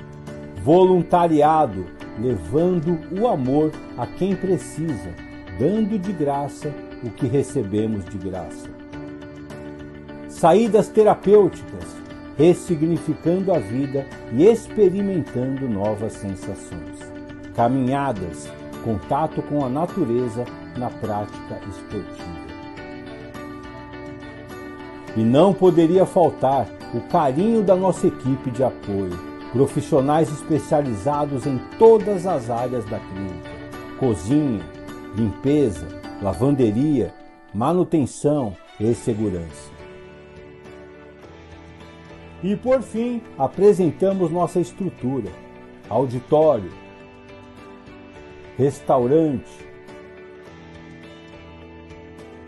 Voluntariado, levando o amor a quem precisa, dando de graça o que recebemos de graça. Saídas terapêuticas, ressignificando a vida e experimentando novas sensações. Caminhadas, contato com a natureza na prática esportiva. E não poderia faltar o carinho da nossa equipe de apoio, profissionais especializados em todas as áreas da clínica: cozinha, limpeza, lavanderia, manutenção e segurança. E por fim, apresentamos nossa estrutura: auditório, restaurante,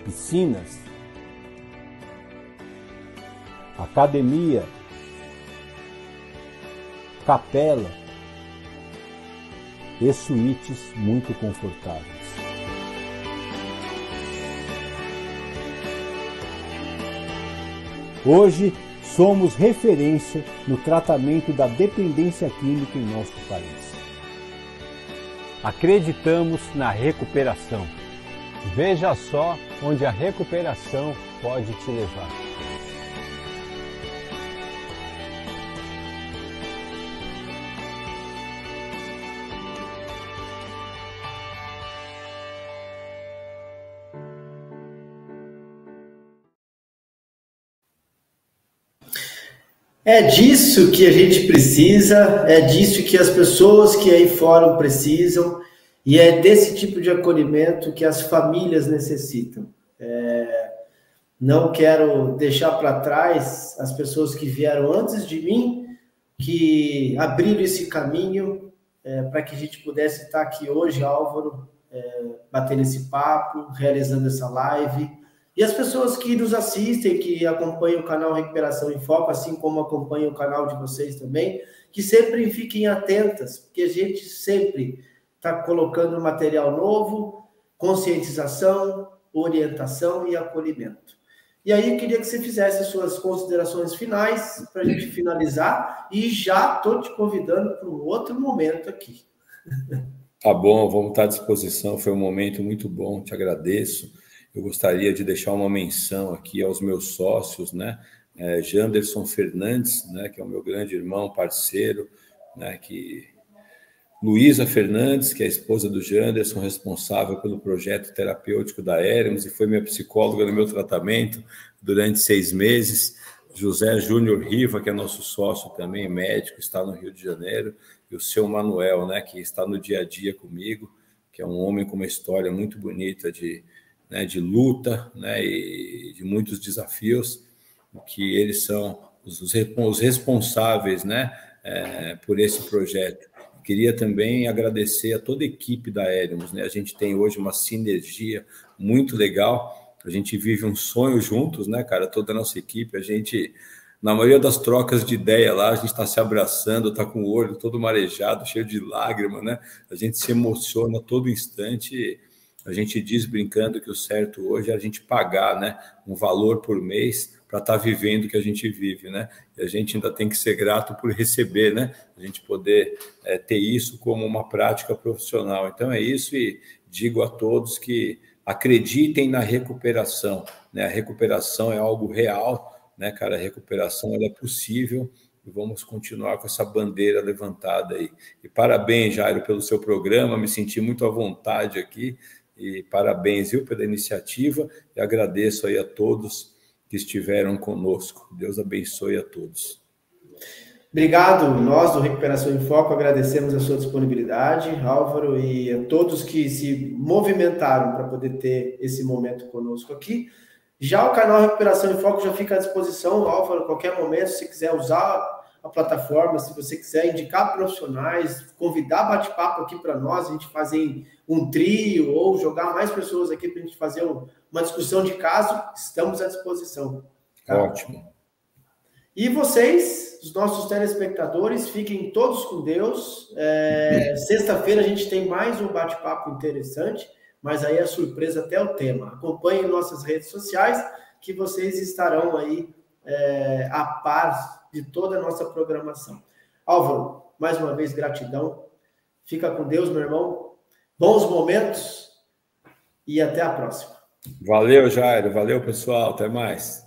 piscinas, academia, capela e suítes muito confortáveis. Hoje somos referência no tratamento da dependência química em nosso país. Acreditamos na recuperação. Veja só onde a recuperação pode te levar. É disso que a gente precisa, é disso que as pessoas que aí fora precisam, e é desse tipo de acolhimento que as famílias necessitam. Não quero deixar para trás as pessoas que vieram antes de mim, que abriram esse caminho para que a gente pudesse estar aqui hoje, Álvaro, batendo esse papo, realizando essa live. E as pessoas que nos assistem, que acompanham o canal Recuperação em Foco, assim como acompanham o canal de vocês também, que sempre fiquem atentas, porque a gente sempre está colocando material novo, conscientização, orientação e acolhimento. E aí eu queria que você fizesse as suas considerações finais para a gente finalizar, e já estou te convidando para um outro momento aqui. Tá bom, vamos estar à disposição, foi um momento muito bom, te agradeço. Eu gostaria de deixar uma menção aqui aos meus sócios, né? Janderson Fernandes, né? Que é o meu grande irmão, parceiro, né? Luísa Fernandes, que é a esposa do Janderson, responsável pelo projeto terapêutico da Eremos e foi minha psicóloga no meu tratamento durante 6 meses. José Júnior Riva, que é nosso sócio também, médico, está no Rio de Janeiro, e o seu Manuel, né? Que está no dia a dia comigo, que é um homem com uma história muito bonita de luta, né, e de muitos desafios, que eles são os responsáveis, né, por esse projeto. Queria também agradecer a toda a equipe da Eremos, né? A gente tem hoje uma sinergia muito legal, a gente vive um sonho juntos, né, cara, toda a nossa equipe, a gente, na maioria das trocas de ideia lá, a gente está se abraçando, está com o olho todo marejado, cheio de lágrimas, né, a gente se emociona a todo instante. A gente diz brincando que o certo hoje é a gente pagar, né, um valor por mês para estar vivendo o que a gente vive, né? E a gente ainda tem que ser grato por receber, né? A gente poder ter isso como uma prática profissional. Então é isso, e digo a todos que acreditem na recuperação, né? A recuperação é algo real, né, cara? A recuperação ela é possível, e vamos continuar com essa bandeira levantada aí. E parabéns, Jairo, pelo seu programa, me senti muito à vontade aqui, e parabéns, viu, pela iniciativa, e agradeço aí a todos que estiveram conosco. Deus abençoe a todos. Obrigado, nós do Recuperação em Foco agradecemos a sua disponibilidade, Álvaro, e a todos que se movimentaram para poder ter esse momento conosco aqui. Já o canal Recuperação em Foco já fica à disposição, Álvaro, a qualquer momento, se quiser usar a plataforma, se você quiser indicar profissionais, convidar bate-papo aqui para nós, a gente fazer um trio ou jogar mais pessoas aqui para a gente fazer uma discussão de caso, estamos à disposição. Tá? Ótimo. E vocês, os nossos telespectadores, fiquem todos com Deus. Sexta-feira a gente tem mais um bate-papo interessante, mas aí é surpresa até o tema. Acompanhem nossas redes sociais, que vocês estarão aí a par de toda a nossa programação. Álvaro, mais uma vez, gratidão. Fica com Deus, meu irmão. Bons momentos e até a próxima. Valeu, Jairo. Valeu, pessoal. Até mais.